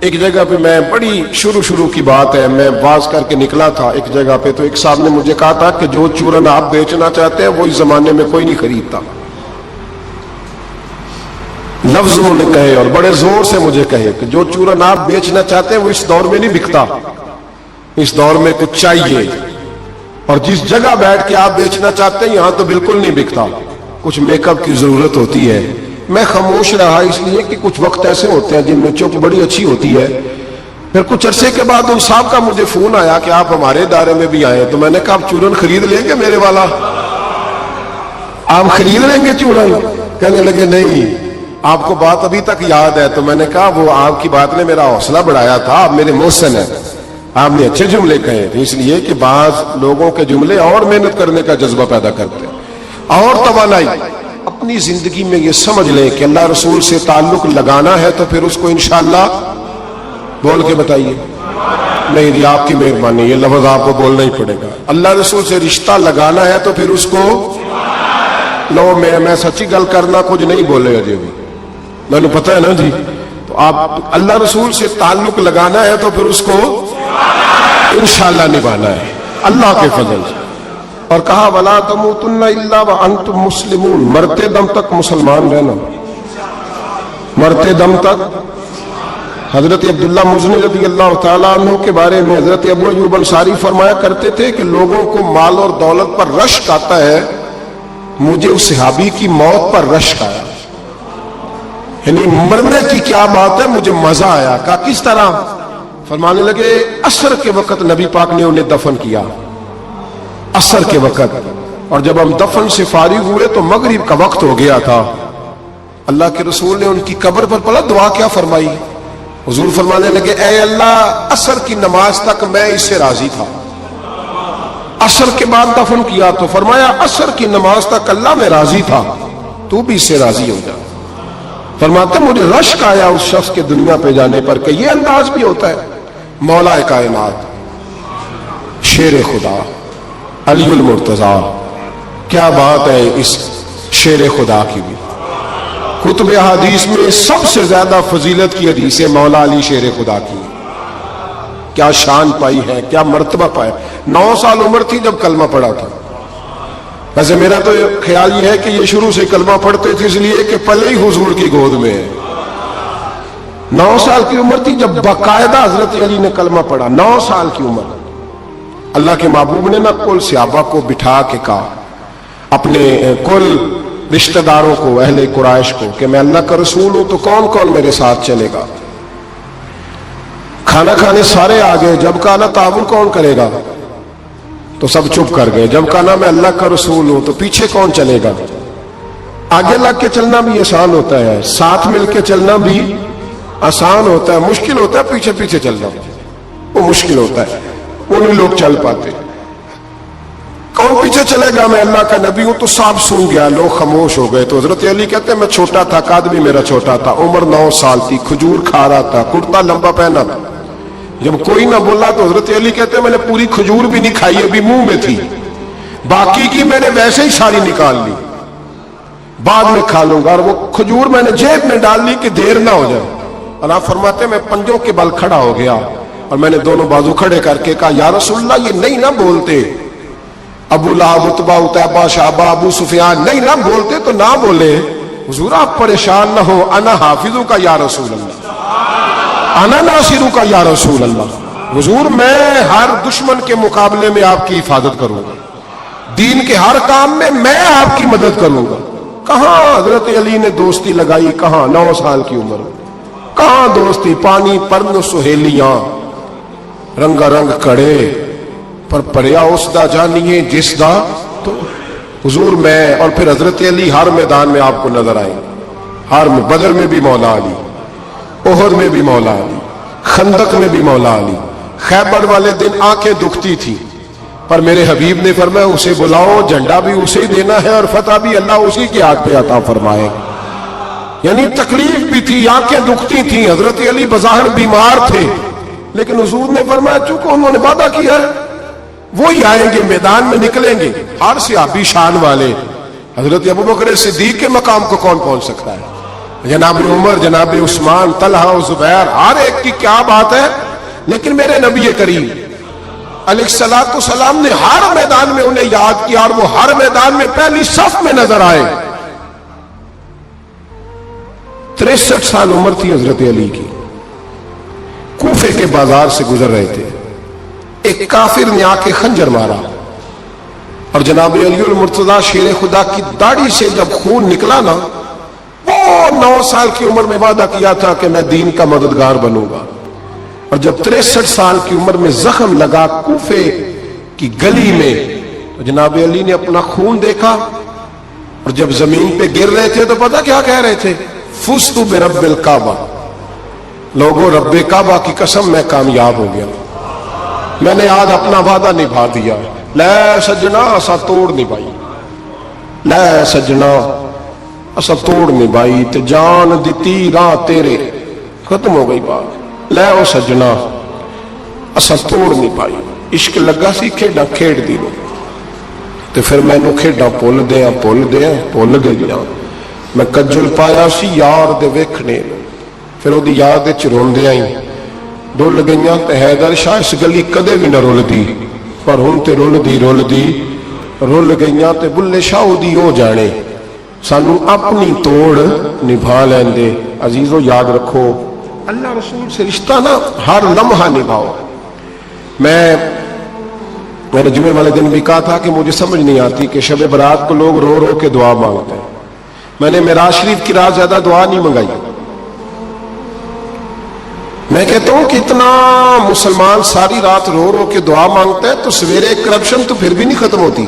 Speaker 2: ایک جگہ پہ، میں بڑی شروع کی بات ہے، میں واز کر کے نکلا تھا ایک جگہ پہ، تو ایک صاحب نے مجھے کہا تھا کہ جو چورن آپ بیچنا چاہتے ہیں وہ اس زمانے میں کوئی نہیں خریدتا۔ لفظ انہوں نے کہے اور بڑے زور سے مجھے کہے کہ جو چورن آپ بیچنا چاہتے ہیں وہ اس دور میں نہیں بکتا، اس دور میں کچھ چاہیے، اور جس جگہ بیٹھ کے آپ بیچنا چاہتے ہیں یہاں تو بالکل نہیں بکتا، کچھ میک اپ کی ضرورت ہوتی ہے۔ میں خاموش رہا اس لیے کہ کچھ وقت ایسے ہوتے ہیں جن میں چپ بڑی اچھی ہوتی ہے۔ پھر کچھ عرصے کے بعد ان صاحب کا مجھے فون آیا کہ آپ ہمارے ادارے میں بھی آئے، تو میں نے کہا آپ چورن خرید لیں گے میرے والا؟ آپ خرید لیں گے چورن؟ کہنے لگے نہیں، آپ کو بات ابھی تک یاد ہے؟ تو میں نے کہا وہ آپ کی بات نے میرا حوصلہ بڑھایا تھا، آپ میرے محسن ہیں، آپ نے اچھے جملے کہے تھے، اس لیے کہ بعض لوگوں کے جملے اور محنت کرنے کا جذبہ پیدا کرتے ہیں اور توانائی۔ اپنی زندگی میں یہ سمجھ لیں کہ اللہ رسول سے تعلق لگانا ہے تو پھر اس کو انشاءاللہ بول کے بتائیے۔ نہیں جی آپ کی مہربانی، یہ لفظ آپ کو بولنا ہی پڑے گا۔ اللہ رسول سے رشتہ لگانا ہے تو پھر اس کو لو، میں سچی گل کرنا کچھ نہیں بولے گا جی، میں نے پتہ ہے نا جی، تو آپ اللہ رسول سے تعلق لگانا ہے تو پھر اس کو انشاءاللہ نبھانا ہے اللہ کے فضل سے۔ اور کہا وَلَا تَمُوتُنَّ إِلَّا وَأَنْتُمْ مُسْلِمُونَ، مرتے دم تک مسلمان رہنا، مرتے دم تک۔ حضرت عبداللہ مزنی رضی اللہ تعالیٰ عنہ کے بارے میں حضرت ابو ایوب انصاری فرمایا کرتے تھے کہ لوگوں کو مال اور دولت پر رشک آتا ہے، مجھے اس صحابی کی موت پر رشک آیا، یعنی مرنے کی کیا بات ہے، مجھے مزہ آیا۔ کہا کس طرح؟ فرمانے لگے عصر کے وقت نبی پاک نے انہیں دفن کیا، عصر کے وقت، اور جب ہم دفن سے فارغ ہوئے تو مغرب کا وقت ہو گیا تھا۔ اللہ کے رسول نے ان کی قبر پر پڑھا دعا کیا فرمائی؟ حضور فرمانے لگے اے اللہ عصر کی نماز تک میں اس سے راضی تھا، عصر کے بعد دفن کیا تو فرمایا عصر کی نماز تک اللہ میں راضی تھا، تو بھی اس سے راضی ہو جا۔ فرماتے مجھے رشک آیا اس شخص کے دنیا پہ جانے پر کہ یہ انداز بھی ہوتا ہے۔ مولا کائنات، شیر خدا، علی المرتضیٰ، کیا بات ہے اس شیر خدا کی بھی۔ کتب حدیث میں سب سے زیادہ فضیلت کی حدیث ہے مولا علی شیر خدا کی، کیا شان پائی ہے، کیا مرتبہ پایا۔ 9 سال عمر تھی جب کلمہ پڑھا تھا۔ ویسے میرا تو خیال یہ ہے کہ یہ شروع سے کلمہ پڑھتے تھے اس لیے کہ پلے ہی حضور کی گود میں ہے، 9 سال کی عمر تھی جب باقاعدہ حضرت علی نے کلمہ پڑھا. 9 سال کی عمر. اللہ کے محبوب نے نہ کل صحابہ کو بٹھا کے کہا, اپنے کل رشتہ داروں کو, اہل قریش کو, کہ میں اللہ کا رسول ہوں تو کون کون میرے ساتھ چلے گا. کھانا کھانے سارے آ گئے. جب کہا نا تعاون کون کرے گا تو سب چپ کر گئے. جب کہا نا میں اللہ کا رسول ہوں تو پیچھے کون چلے گا. آگے لگ کے چلنا بھی آسان ہوتا ہے, ساتھ مل کے چلنا بھی آسان ہوتا ہے, مشکل ہوتا ہے پیچھے پیچھے چلنا, وہ مشکل ہوتا ہے, وہ نہیں لوگ چل پاتے. کون پیچھے چلے گا, میں اللہ کا نبی ہوں. تو سب سن گیا, لوگ خاموش ہو گئے. تو حضرت علی کہتے ہیں میں چھوٹا تھا, قد بھی میرا چھوٹا تھا, عمر 9 سال تھی, کھجور کھا رہا تھا, کرتا لمبا پہنا تھا. جب کوئی نہ بولا تو حضرت علی کہتے ہیں میں نے پوری کھجور بھی نہیں کھائی, ابھی منہ میں تھی, باقی کی میں نے ویسے ہی ساری نکال لی, بعد میں کھا لوں گا. اور وہ کھجور میں نے جیب میں ڈال لی کہ دیر نہ ہو جائے. اور آپ فرماتے ہیں میں پنجوں کے بل کھڑا ہو گیا اور میں نے دونوں بازو کھڑے کر کے کہا یا رسول اللہ یہ نہیں نہ بولتے, ابو لہب, عتبہ, عتیبہ, شعبہ, ابو سفیان نہیں نہ بولتے تو نہ بولے. حضور آپ پریشان نہ ہو, انا حافظوں کا یا رسول اللہ, انا ناصروں کا یا رسول اللہ. حضور میں ہر دشمن کے مقابلے میں آپ کی حفاظت کروں گا, دین کے ہر کام میں آپ کی مدد کروں گا. کہاں حضرت علی نے دوستی لگائی, کہاں 9 سال کی عمر, کہاں دوستی. پانی پرن سہیلیاں رنگا رنگ کڑے پر پریا اس دا جانیے جس دا. تو حضور میں اور پھر حضرت علی ہر میدان میں آپ کو نظر آئے, ہر بدر میں بھی مولا علی, احد میں بھی مولا علی, خندق میں بھی مولا علی. خیبر والے دن آنکھیں دکھتی تھی پر میرے حبیب نے فرمایا اسے بلاؤ, جھنڈا بھی اسے ہی دینا ہے اور فتح بھی اللہ اسی کی ہاتھ پہ عطا فرمائے. یعنی تکلیف بھی تھی, آنکھیں دکھتی تھیں, حضرت علی بظاہر بیمار تھے, لیکن حضور نے فرمایا چونکہ انہوں نے وعدہ کیا ہے وہی آئیں گے, میدان میں نکلیں گے. ہر صحابی شان والے, حضرت ابوبکر صدیق کے مقام کو کون پہنچ سکتا ہے, جناب عمر, جناب عثمان, طلحہ و زبیر, ہر ایک کی کیا بات ہے. لیکن میرے نبی کریم علیہ الصلوۃ والسلام نے ہر میدان میں انہیں یاد کیا اور وہ ہر میدان میں پہلی صف میں نظر آئے. 63 سال عمر تھی حضرت علی کی. کوفے کے بازار سے گزر رہے تھے, ایک کافر نے آ کے خنجر مارا اور جناب علی المرتضیٰ شیر خدا کی داڑھی سے جب خون نکلا نا, وہ 9 سال کی عمر میں وعدہ کیا تھا کہ میں دین کا مددگار بنوں گا. اور جب 63 سال کی عمر میں زخم لگا کوفے کی گلی میں تو جناب علی نے اپنا خون دیکھا اور جب زمین پہ گر رہے تھے تو پتہ کیا کہہ رہے تھے, فزت برب الکعبہ, لوگوں رب کعبہ کی قسم میں کامیاب ہو گیا, میں نے آج اپنا وعدہ نبھا دیا. لے سجنا اسا توڑ نبھائی, لے سجنا اسا توڑ نبھائی, تے جان دیتی راہ تیرے, ختم ہو گئی بات. لے او سجنا اسا توڑ نبھائی, عشق لگا سی کھیڈا کھیڑ دی لو, تے پھر میں نو کھیڈا پول گیا. میں کجل پایا سی یار دے ویکھنے, پھر وہ دی یاد وچ روندے آئی, رول گئیاں تے حیدر شاہ اس گلی کدے بھی نہ رول دی, پر ہن تے رول گئیاں تے بلے شاہ دی ہو جانے, سانو اپنی توڑ نبھا لیندے. عزیزو یاد رکھو اللہ رسول سے رشتہ نا ہر لمحہ نبھاؤ. میں نے جمعے والے دن بھی کہا تھا کہ مجھے سمجھ نہیں آتی کہ شب برات کو لوگ رو رو کے دعا مانگتے ہیں. میں نے معراج شریف کی رات زیادہ دعا نہیں منگائی. میں کہتا ہوں کہ اتنا مسلمان ساری رات رو رو کے دعا مانگتا ہے تو سویرے کرپشن تو پھر بھی نہیں ختم ہوتی.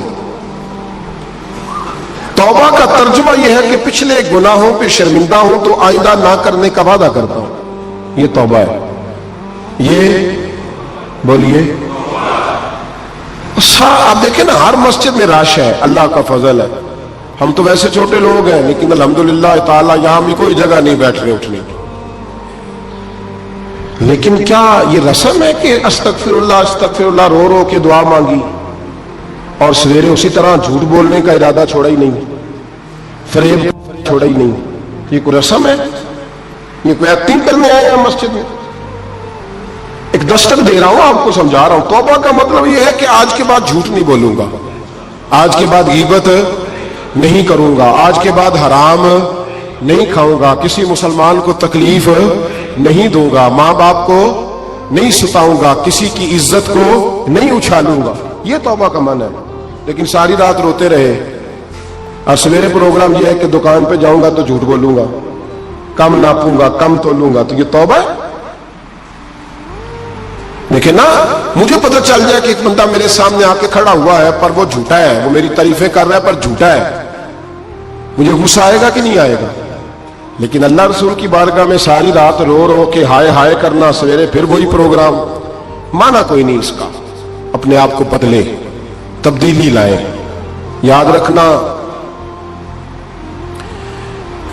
Speaker 2: توبہ کا ترجمہ یہ ہے کہ پچھلے گناہوں پہ شرمندہ ہوں تو آئندہ نہ کرنے کا وعدہ کرتا ہوں, یہ توبہ ہے. یہ بولیے آپ دیکھیں نا ہر مسجد میں رش ہے, اللہ کا فضل ہے. ہم تو ویسے چھوٹے لوگ ہیں لیکن الحمدللہ تعالی یہاں بھی کوئی جگہ نہیں بیٹھنے اٹھنے کی. لیکن کیا یہ رسم ہے کہ استغفر اللہ رو رو کے دعا مانگی اور سویرے اسی طرح جھوٹ بولنے کا ارادہ چھوڑا ہی نہیں, فریب چھوڑا ہی نہیں؟ یہ کوئی رسم ہے؟ یہ کوئی ایکٹنگ کرنے آئے ہیں مسجد میں؟ ایک دستک دے رہا ہوں, آپ کو سمجھا رہا ہوں. توبہ کا مطلب یہ ہے کہ آج کے بعد جھوٹ نہیں بولوں گا, آج کے بعد غیبت نہیں کروں گا, آج کے بعد حرام نہیں کھاؤں گا, کسی مسلمان کو تکلیف نہیں دوں گا، ماں باپ کو نہیں ستاؤں گا، کسی کی عزت کو نہیں اچھالوں گا، یہ توبہ کا معنی ہے۔ لیکن ساری رات روتے رہے اور سویرے پروگرام یہ ہے کہ دکان پہ جاؤں گا تو جھوٹ بولوں گا، کم ناپوں گا، کم تولوں گا، تو یہ توبہ ہے؟ دیکھیں نا، مجھے پتہ چل جائے کہ ایک بندہ میرے سامنے آ کے کھڑا ہوا ہے پر وہ جھوٹا ہے، وہ میری تعریفیں کر رہا ہے پر جھوٹا ہے، مجھے غصہ آئے گا کہ نہیں آئے گا؟ لیکن اللہ رسول کی بارگاہ میں ساری رات رو رو کے ہائے ہائے کرنا، سویرے پھر وہی پروگرام، مانا کوئی نہیں اس کا۔ اپنے آپ کو بدلے، تبدیلی لائے۔ یاد رکھنا،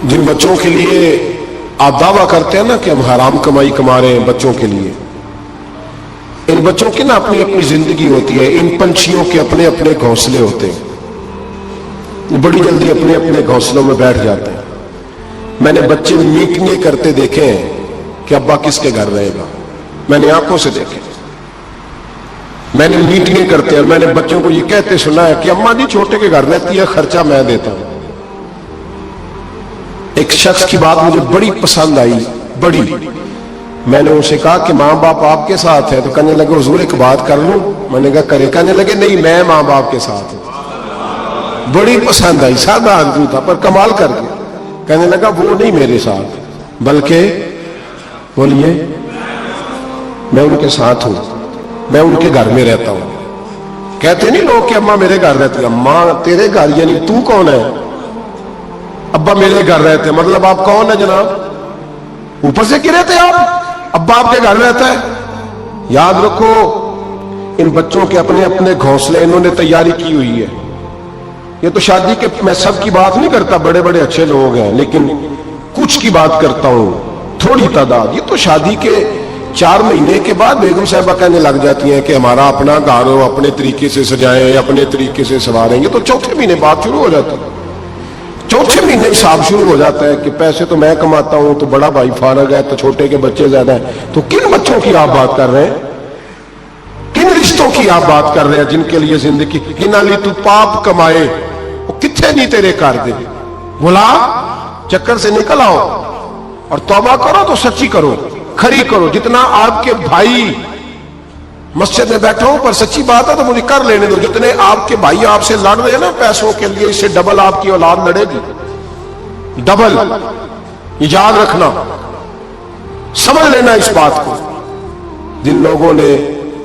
Speaker 2: جن بچوں کے لیے آپ دعویٰ کرتے ہیں نا کہ ہم حرام کمائی کما رہے ہیں بچوں کے لیے، ان بچوں کی نا اپنی اپنی زندگی ہوتی ہے، ان پنچھیوں کے اپنے اپنے گھونسلے ہوتے ہیں، بڑی جلدی اپنے اپنے گھونسلوں میں بیٹھ جاتے ہیں۔ میں نے بچے میٹنگیں کرتے دیکھے ہیں کہ ابا کس کے گھر رہے گا، میں نے آنکھوں سے دیکھے، میں نے میٹنگیں کرتے ہیں اور میں نے بچوں کو یہ کہتے سنا ہے کہ اماں جی چھوٹے کے گھر رہتی ہے، خرچہ میں دیتا ہوں۔ ایک شخص کی بات مجھے بڑی پسند آئی، بڑی، میں نے اسے کہا کہ ماں باپ آپ کے ساتھ ہے، تو کہنے لگے حضور ایک بات کر لوں؟ میں نے کہا کرے، کہنے لگے نہیں میں ماں باپ کے ساتھ ہوں۔ بڑی پسند آئی، سادہ آدمی تھا پر کمال کر کے کہنے لگا وہ نہیں میرے ساتھ بلکہ بولیے میں ان کے ساتھ ہوں، میں ان کے گھر میں رہتا ہوں۔ کہتے نہیں لوگ کہ اماں میرے گھر رہتی ہے، ماں تیرے گھر یعنی تو کون ہے؟ ابا میرے گھر رہتے، مطلب آپ کون ہے جناب؟ اوپر سے کی رہتے آپ؟ ابا آپ کے گھر رہتا ہے؟ یاد رکھو، ان بچوں کے اپنے اپنے گھونسلے انہوں نے تیاری کی ہوئی ہے۔ یہ تو شادی کے، میں سب کی بات نہیں کرتا، بڑے بڑے اچھے لوگ ہیں، لیکن کچھ کی بات کرتا ہوں، تھوڑی تعداد۔ یہ تو شادی کے 4 مہینے کے بعد بیگم صاحبہ کہنے لگ جاتی ہیں کہ ہمارا اپنا گھر ہو، اپنے طریقے سے سجائیں، اپنے طریقے سے سنواریں گے، تو چوتھے مہینے بات شروع ہو جاتی ہے۔ چوتھے مہینے حساب شروع ہو جاتا ہے کہ پیسے تو میں کماتا ہوں، تو بڑا بھائی فارغ ہے، تو چھوٹے کے بچے زیادہ ہیں۔ تو کن بچوں کی آپ بات کر رہے ہیں؟ کن رشتوں کی آپ بات کر رہے ہیں جن کے لیے زندگی جنہاں لی تو پاپ کمائے وہ کتنے نہیں تیرے کر دے؟ بلا چکر سے نکل آؤ اور توبہ کرو تو سچی کرو، کھری کرو۔ جتنا آپ کے بھائی مسجد میں بیٹھا ہوں پر سچی بات ہے تو مجھے کر لینے دو، جتنے آپ کے بھائی آپ سے لڑ رہے ہیں نا پیسوں کے لیے، اس سے ڈبل آپ کی اولاد لڑے گی، ڈبل۔ یاد رکھنا، سمجھ لینا اس بات کو۔ جن لوگوں نے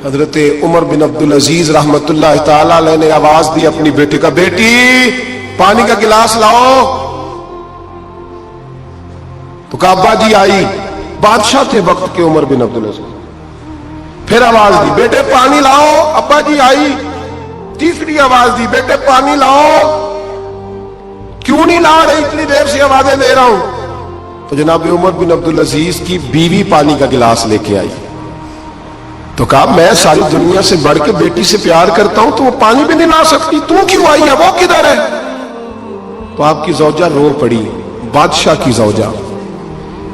Speaker 2: حضرت عمر بن عبدالعزیز رحمت اللہ تعالی علیہ نے آواز دی اپنی بیٹی کا، بیٹی پانی کا گلاس لاؤ، تو کہا ابا جی آئی، بادشاہ تھے وقت کے عمر بن عبدالعزیز۔ پھر آواز دی بیٹے پانی لاؤ، ابا جی آئی، تیسری آواز دی بیٹے پانی لاؤ، کیوں نہیں لا رہے اتنی دیر سے آوازیں دے رہا ہوں؟ تو جناب عمر بن عبدالعزیز کی بیوی پانی کا گلاس لے کے آئی، تو کہا میں ساری دنیا سے بڑھ کے بیٹی سے پیار کرتا ہوں تو وہ پانی بھی نہیں لا سکتی، تو کیوں آئی ہے، وہ کدھر ہے؟ تو آپ کی زوجہ رو پڑی، بادشاہ کی زوجہ،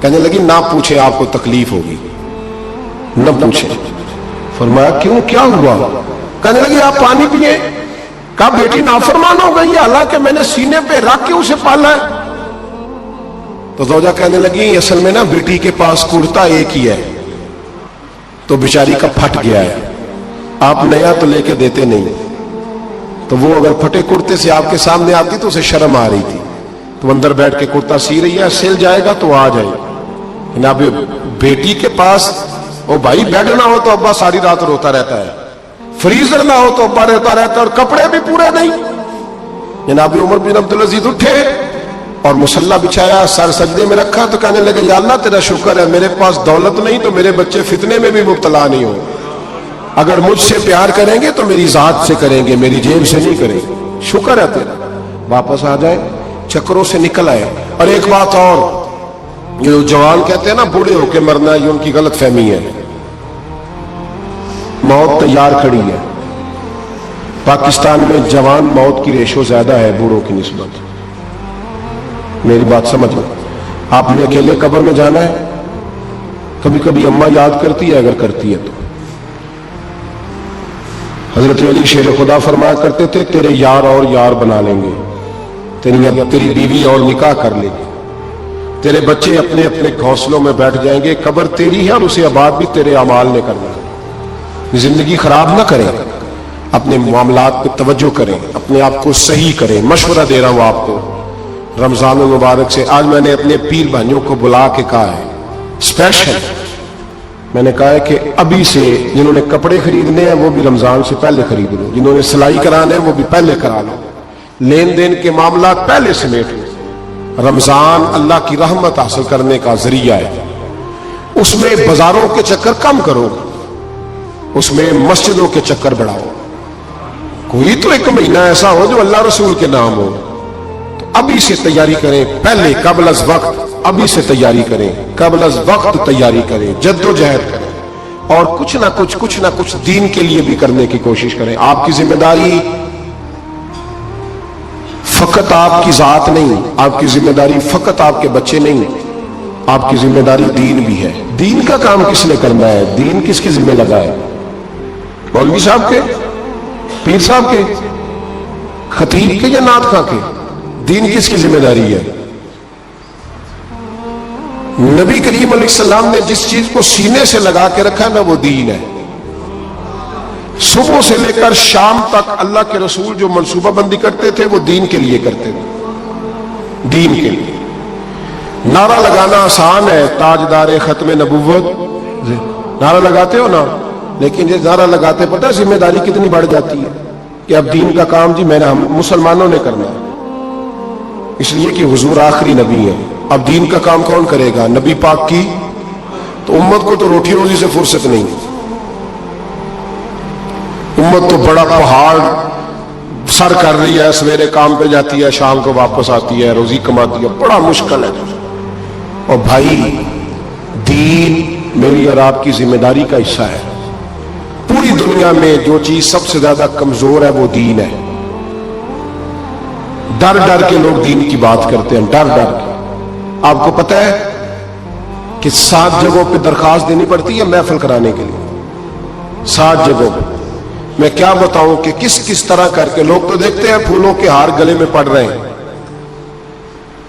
Speaker 2: کہنے لگی نہ پوچھے آپ کو تکلیف ہوگی، نہ پوچھے۔ فرمایا کیوں، کیا ہوا؟ کہنے لگی آپ پانی پیئے۔ کہا بیٹی نافرمان ہو گئی، حالانکہ میں نے سینے پہ رکھ کے اسے پالا ہے۔ تو زوجہ کہنے لگی اصل میں نا بیٹی کے پاس کرتا ایک ہی ہے تو بیچاری کا پھٹ گیا ہے، آپ نیا تو لے کے دیتے نہیں، تو وہ اگر پھٹے کرتے سے آپ کے سامنے آتی تو اسے شرم آ رہی تھی، تو اندر بیٹھ کے کرتا سی رہی ہے، سل جائے گا تو آ جائے۔ جناب بیٹی کے پاس وہ بھائی بیڈ نہ ہو تو ابا ساری رات روتا رہتا ہے، فریزر نہ ہو تو ابا روتا رہتا ہے، اور کپڑے بھی پورے نہیں۔ جناب عمر بن عبدالعزیز اٹھے اور مصلی بچھایا، سر سجدے میں رکھا، تو کہنے لگے یا اللہ تیرا شکر ہے میرے پاس دولت نہیں تو میرے بچے فتنے میں بھی مبتلا نہیں ہو، اگر مجھ سے پیار کریں گے تو میری ذات سے کریں گے، میری جیب سے نہیں کریں گے، شکر ہے تیرا۔ واپس آ جائے، چکروں سے نکل آئے۔ اور ایک بات اور، جو جوان کہتے ہیں نا بوڑھے ہو کے مرنا، یہ ان کی غلط فہمی ہے، موت تیار کھڑی ہے۔ پاکستان میں جوان موت کی ریشو زیادہ ہے بوڑھوں کی نسبت، میری بات سمجھ لو۔ آپ نے اکیلے قبر میں جانا ہے، کبھی کبھی اماں یاد کرتی ہے، اگر کرتی ہے تو۔ حضرت علی شیر خدا فرمایا کرتے تھے تیرے یار اور یار بنا لیں گے، تیری بیوی اور نکاح کر لے گی، تیرے بچے اپنے اپنے گھونسلوں میں بیٹھ جائیں گے، قبر تیری ہے اور اسے آباد بھی تیرے اعمال نے کرنا ہے۔ زندگی خراب نہ کریں، اپنے معاملات پہ توجہ کریں، اپنے آپ کو صحیح کریں۔ مشورہ دے رہا ہوں آپ کو رمضان المبارک سے، آج میں نے اپنے پیر بھائیوں کو بلا کے کہا ہے اسپیشل، میں نے کہا ہے کہ ابھی سے جنہوں نے کپڑے خریدنے ہیں وہ بھی رمضان سے پہلے خرید لو، جنہوں نے سلائی کرانا ہے وہ بھی پہلے کرا لو، لین دین کے معاملات پہلے سمیٹ لو۔ رمضان اللہ کی رحمت حاصل کرنے کا ذریعہ ہے، اس میں بازاروں کے چکر کم کرو، اس میں مسجدوں کے چکر بڑھاؤ۔ کوئی تو ایک مہینہ ایسا ہو جو اللہ رسول کے نام ہو، تو ابھی سے تیاری کریں، پہلے قبل از وقت ابھی سے تیاری کریں، قبل از وقت تیاری کریں، جد و جہد کریں، اور کچھ نہ کچھ دین کے لیے بھی کرنے کی کوشش کریں۔ آپ کی ذمہ داری فقط آپ کی ذات نہیں، آپ کی ذمہ داری فقط آپ کے بچے نہیں، آپ کی ذمہ داری دین بھی ہے۔ دین کا کام کس نے کرنا ہے؟ دین کس کی ذمہ لگا ہے؟ مولوی صاحب کے، پیر صاحب کے، خطیب کے یا نعت خواں کے؟ دین کس کی ذمہ داری ہے؟ نبی کریم علیہ السلام نے جس چیز کو سینے سے لگا کے رکھا نا وہ دین ہے۔ صبح سے لے کر شام تک اللہ کے رسول جو منصوبہ بندی کرتے تھے وہ دین کے لیے کرتے تھے، دین کے لیے۔ نعرہ لگانا آسان ہے، تاجدار ختم نبوت، نعرہ لگاتے ہو نا، لیکن یہ نعرہ لگاتے پتہ ذمہ داری کتنی بڑھ جاتی ہے کہ اب دین کا کام جی ہم مسلمانوں نے کرنا ہے، اس لیے کہ حضور آخری نبی ہے۔ اب دین کا کام کون کرے گا؟ نبی پاک کی، تو امت کو تو روٹی روزی سے فرصت نہیں، امت تو بڑا پہاڑ سر کر رہی ہے، سویرے کام پہ جاتی ہے، شام کو واپس آتی ہے، روزی کماتی ہے، بڑا مشکل ہے۔ اور بھائی دین میری اور آپ کی ذمہ داری کا حصہ ہے۔ پوری دنیا میں جو چیز سب سے زیادہ کمزور ہے وہ دین ہے۔ ڈر ڈر کے لوگ دین کی بات کرتے ہیں، ڈر ڈر کے۔ آپ کو پتہ ہے کہ 7 جگہوں پہ درخواست دینی پڑتی ہے محفل کرانے کے لیے، 7 جگہوں پہ۔ میں کیا بتاؤں کہ کس طرح کر کے لوگ تو دیکھتے ہیں پھولوں کے ہار گلے میں پڑ رہے ہیں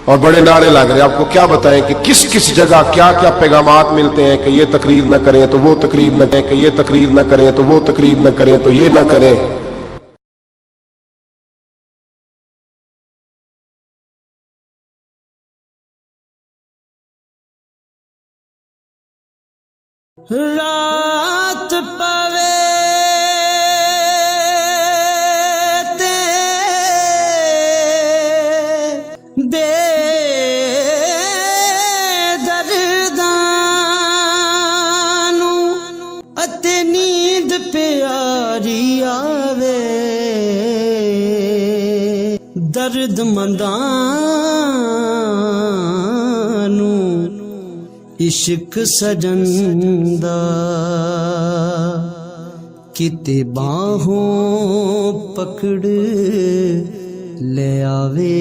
Speaker 2: اور بڑے نعرے لگ رہے ہیں، آپ کو کیا بتائیں کہ کس جگہ کیا کیا پیغامات ملتے ہیں کہ یہ تقریر نہ کریں تو وہ تقریر نہ کریں، کہ یہ تقریر نہ کریں تو وہ تقریر نہ کریں تو یہ نہ کریں۔
Speaker 1: رات پوے تے دے دردانو اتے نیند پیاری آوے درد مندانو عشق سجن دا کتے باہوں پکڑ لے آوے